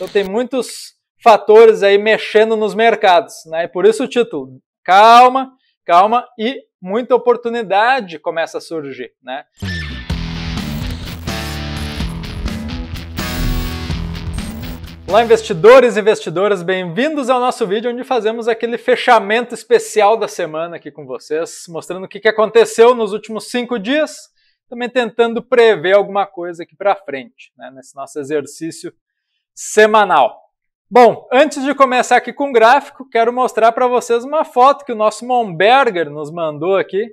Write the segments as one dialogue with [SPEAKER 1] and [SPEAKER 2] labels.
[SPEAKER 1] Então tem muitos fatores aí mexendo nos mercados, né? E por isso o título, calma, calma, e muita oportunidade começa a surgir, né? Olá, investidores e investidoras, bem-vindos ao nosso vídeo onde fazemos aquele fechamento especial da semana aqui com vocês, mostrando o que aconteceu nos últimos 5 dias, também tentando prever alguma coisa aqui para frente, né, nesse nosso exercício semanal. Bom, antes de começar aqui com o gráfico, quero mostrar para vocês uma foto que o nosso Monberger nos mandou aqui,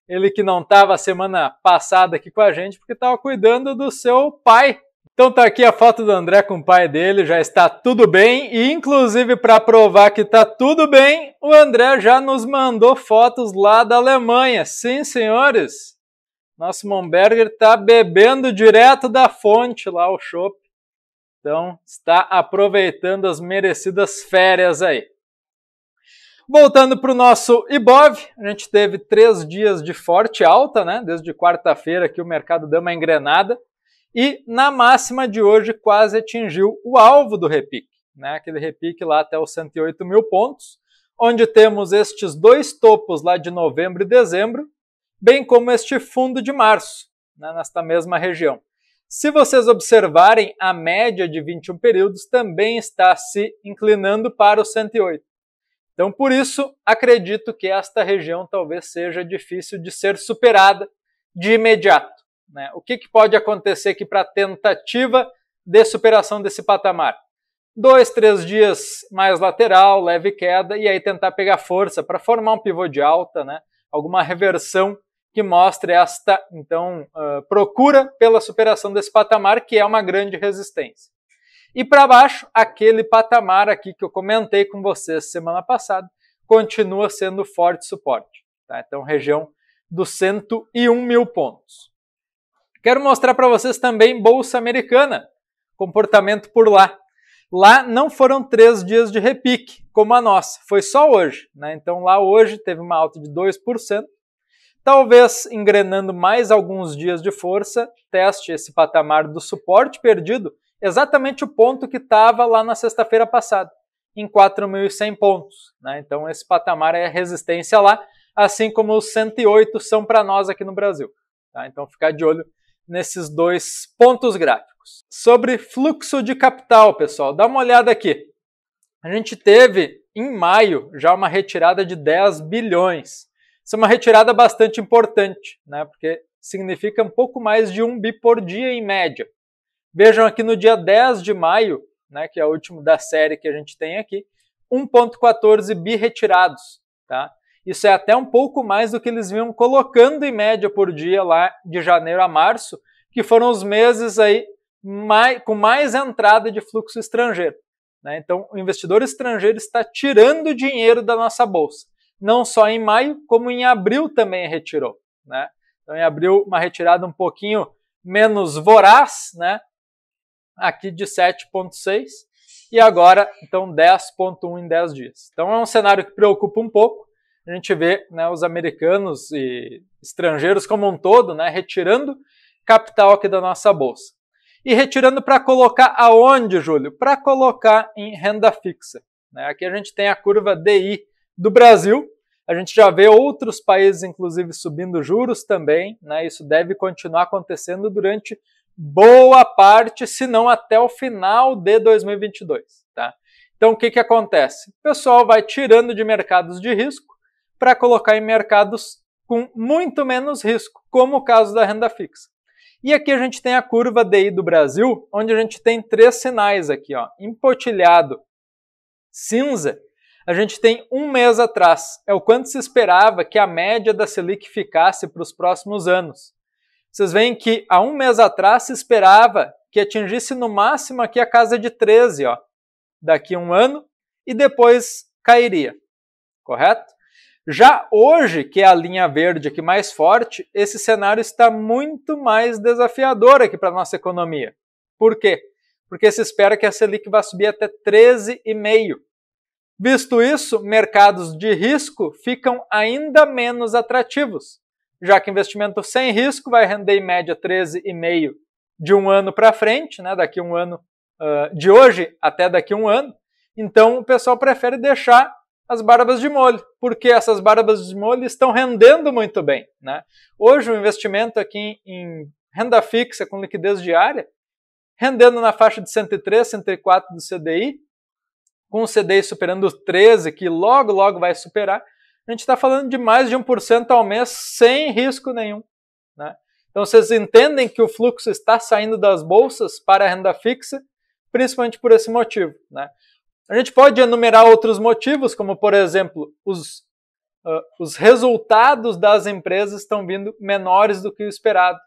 [SPEAKER 1] ele que não estava a semana passada aqui com a gente porque estava cuidando do seu pai. Então tá aqui a foto do André com o pai dele, já está tudo bem, e inclusive para provar que está tudo bem, o André já nos mandou fotos lá da Alemanha. Sim, senhores, nosso Monberger está bebendo direto da fonte lá o chopp, então está aproveitando as merecidas férias aí. Voltando para o nosso Ibov, a gente teve 3 dias de forte alta, né? Desde quarta-feira que o mercado deu uma engrenada. E na máxima de hoje quase atingiu o alvo do repique, né? Aquele repique lá até os 108 mil pontos, onde temos estes 2 topos lá de novembro e dezembro, bem como este fundo de março, né? Nesta mesma região. Se vocês observarem, a média de 21 períodos também está se inclinando para os 108. Então, por isso, acredito que esta região talvez seja difícil de ser superada de imediato. Né? O que pode acontecer aqui para a tentativa de superação desse patamar? 2, 3 dias mais lateral, leve queda, e aí tentar pegar força para formar um pivô de alta, né? Alguma reversão que mostre esta, então, procura pela superação desse patamar, que é uma grande resistência. E para baixo, aquele patamar aqui que eu comentei com vocês semana passada, continua sendo forte suporte. Tá? Então, região dos 101 mil pontos. Quero mostrar para vocês também Bolsa Americana, comportamento por lá. Lá não foram 3 dias de repique, como a nossa, foi só hoje, né? Então lá hoje teve uma alta de 2%, talvez engrenando mais alguns dias de força, teste esse patamar do suporte perdido, exatamente o ponto que estava lá na sexta-feira passada, em 4.100 pontos, né? Então esse patamar é resistência lá, assim como os 108 são para nós aqui no Brasil. Tá? Então ficar de olho nesses 2 pontos gráficos. Sobre fluxo de capital, pessoal, dá uma olhada aqui. A gente teve, em maio, já uma retirada de 10 bilhões. Isso é uma retirada bastante importante, né? Porque significa um pouco mais de 1 bi por dia em média. Vejam aqui no dia 10 de maio, né, que é o último da série que a gente tem aqui, 1,14 bi retirados, tá? Isso é até um pouco mais do que eles vinham colocando em média por dia lá de janeiro a março, que foram os meses aí com mais entrada de fluxo estrangeiro, né? Então, o investidor estrangeiro está tirando dinheiro da nossa bolsa. Não só em maio, como em abril também retirou, né? Então, em abril, uma retirada um pouquinho menos voraz, né? Aqui de 7,6 e agora, então, 10,1 em 10 dias. Então, é um cenário que preocupa um pouco. A gente vê, né, os americanos e estrangeiros como um todo, né, retirando capital aqui da nossa bolsa. E retirando para colocar aonde, Júlio? Para colocar em renda fixa, né? Aqui a gente tem a curva DI do Brasil. A gente já vê outros países, inclusive, subindo juros também, né? Isso deve continuar acontecendo durante boa parte, se não até o final de 2022. Tá? Então, o que acontece? O pessoal vai tirando de mercados de risco para colocar em mercados com muito menos risco, como o caso da renda fixa. E aqui a gente tem a curva DI do Brasil, onde a gente tem 3 sinais aqui, ó, empotilhado cinza, a gente tem 1 mês atrás, é o quanto se esperava que a média da Selic ficasse para os próximos anos. Vocês veem que há 1 mês atrás se esperava que atingisse no máximo aqui a casa de 13, ó, daqui a 1 ano, e depois cairia, correto? Já hoje, que é a linha verde aqui mais forte, esse cenário está muito mais desafiador aqui para a nossa economia. Por quê? Porque se espera que a Selic vá subir até 13,5. Visto isso, mercados de risco ficam ainda menos atrativos, já que investimento sem risco vai render em média 13,5 de 1 ano para frente, né? Daqui a 1 ano de hoje até daqui a um ano, então o pessoal prefere deixar as barbas de molho, porque essas barbas de molho estão rendendo muito bem, né? Hoje o investimento aqui em renda fixa com liquidez diária, rendendo na faixa de 103, 104 do CDI, com o CDI superando os 13, que logo, logo vai superar, a gente está falando de mais de 1% ao mês sem risco nenhum, né? Então vocês entendem que o fluxo está saindo das bolsas para a renda fixa, principalmente por esse motivo, né? A gente pode enumerar outros motivos, como, por exemplo, os resultados das empresas estão vindo menores do que o esperado.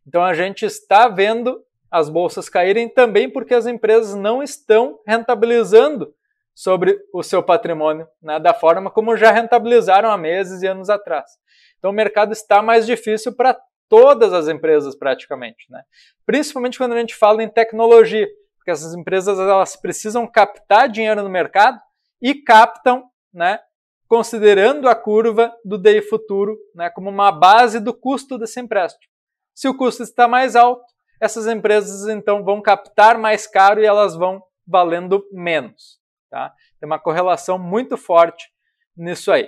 [SPEAKER 1] Então, a gente está vendo as bolsas caírem também porque as empresas não estão rentabilizando sobre o seu patrimônio, né, da forma como já rentabilizaram há meses e anos atrás. Então, o mercado está mais difícil para todas as empresas, praticamente, né? Principalmente quando a gente fala em tecnologia, porque essas empresas elas precisam captar dinheiro no mercado e captam, né, considerando a curva do DI futuro, né, como uma base do custo desse empréstimo. Se o custo está mais alto, essas empresas então vão captar mais caro e elas vão valendo menos, tá? Tem uma correlação muito forte nisso aí.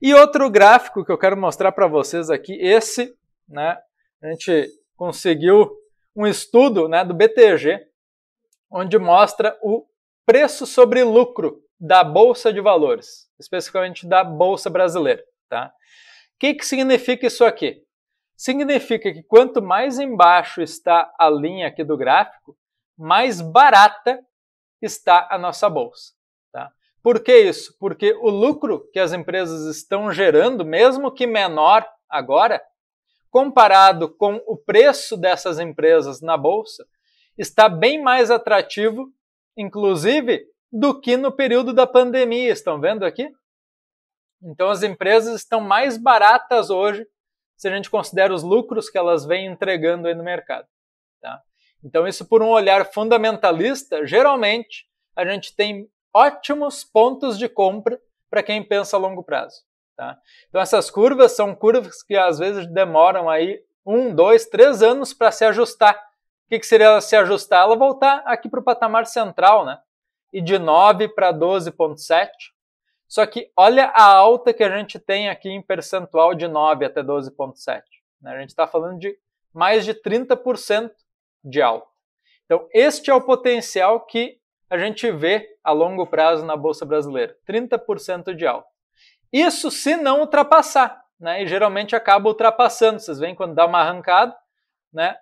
[SPEAKER 1] E outro gráfico que eu quero mostrar para vocês aqui, esse, né, a gente conseguiu um estudo, né, do BTG, onde mostra o preço sobre lucro da Bolsa de Valores, especificamente da Bolsa Brasileira, tá? O que significa isso aqui? Significa que quanto mais embaixo está a linha aqui do gráfico, mais barata está a nossa bolsa, tá? Por que isso? Porque o lucro que as empresas estão gerando, mesmo que menor agora, comparado com o preço dessas empresas na bolsa, está bem mais atrativo, inclusive, do que no período da pandemia. Estão vendo aqui? Então as empresas estão mais baratas hoje, se a gente considera os lucros que elas vêm entregando aí no mercado, tá? Então isso, por um olhar fundamentalista, geralmente a gente tem ótimos pontos de compra para quem pensa a longo prazo, tá? Então essas curvas são curvas que às vezes demoram aí 1, 2, 3 anos para se ajustar. O que seria ela se ajustar? Ela voltar aqui para o patamar central, né? E de 9 para 12,7. Só que olha a alta que a gente tem aqui em percentual de 9 até 12,7. Né? A gente está falando de mais de 30% de alta. Então, este é o potencial que a gente vê a longo prazo na Bolsa Brasileira. 30% de alta. Isso se não ultrapassar, né? E geralmente acaba ultrapassando. Vocês veem quando dá uma arrancada, né?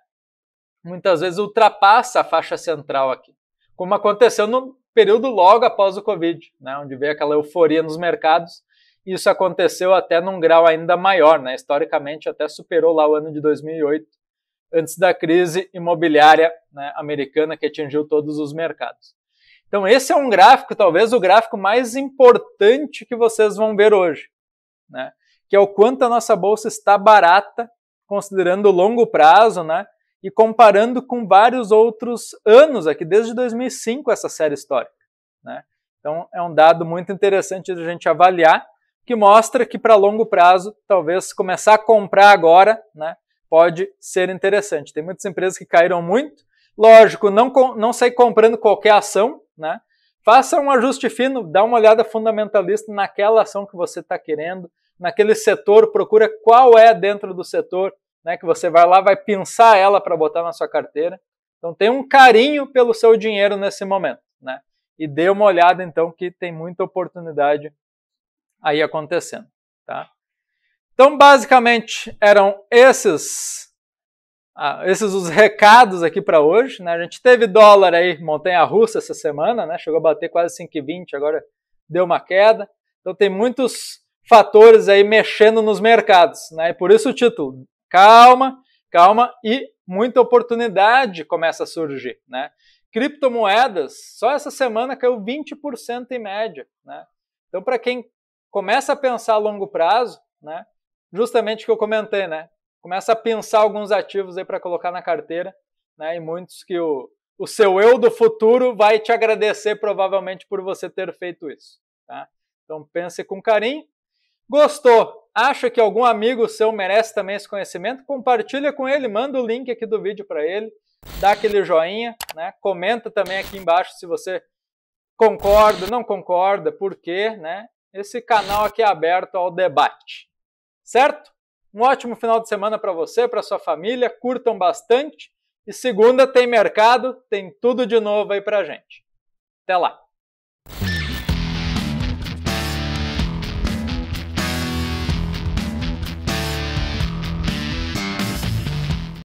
[SPEAKER 1] Muitas vezes ultrapassa a faixa central aqui, como aconteceu no período logo após o Covid, né, onde veio aquela euforia nos mercados, e isso aconteceu até num grau ainda maior, né, historicamente até superou lá o ano de 2008, antes da crise imobiliária, né, americana que atingiu todos os mercados. Então esse é um gráfico, talvez o gráfico mais importante que vocês vão ver hoje, né, que é o quanto a nossa bolsa está barata, considerando o longo prazo, né, e comparando com vários outros anos aqui, desde 2005, essa série histórica, né? Então, é um dado muito interessante de a gente avaliar, que mostra que para longo prazo, talvez começar a comprar agora, né, pode ser interessante. Tem muitas empresas que caíram muito. Lógico, não sair comprando qualquer ação, né? Faça um ajuste fino, dá uma olhada fundamentalista naquela ação que você está querendo, naquele setor, procura qual é dentro do setor, né, que você vai lá, vai pinçar ela para botar na sua carteira. Então tem um carinho pelo seu dinheiro nesse momento, né? E dê uma olhada então que tem muita oportunidade aí acontecendo, tá? Então basicamente eram esses os recados aqui para hoje, né? A gente teve dólar aí, montanha-russa essa semana, né? Chegou a bater quase 5,20, agora deu uma queda. Então tem muitos fatores aí mexendo nos mercados, né? E por isso o título, calma, calma, e muita oportunidade começa a surgir, né? Criptomoedas, só essa semana caiu 20% em média, né? Então, para quem começa a pensar a longo prazo, né? Justamente o que eu comentei, né? Começa a pensar alguns ativos aí para colocar na carteira, né? E muitos que o seu eu do futuro vai te agradecer provavelmente por você ter feito isso, tá? Então, pense com carinho. Gostou? Acha que algum amigo seu merece também esse conhecimento? Compartilha com ele, manda o link aqui do vídeo para ele. dá aquele joinha, né? Comenta também aqui embaixo se você concorda, não concorda, por quê, né? Esse canal aqui é aberto ao debate, certo? Um ótimo final de semana para você, para sua família, curtam bastante e segunda tem mercado, tem tudo de novo aí pra gente. Até lá!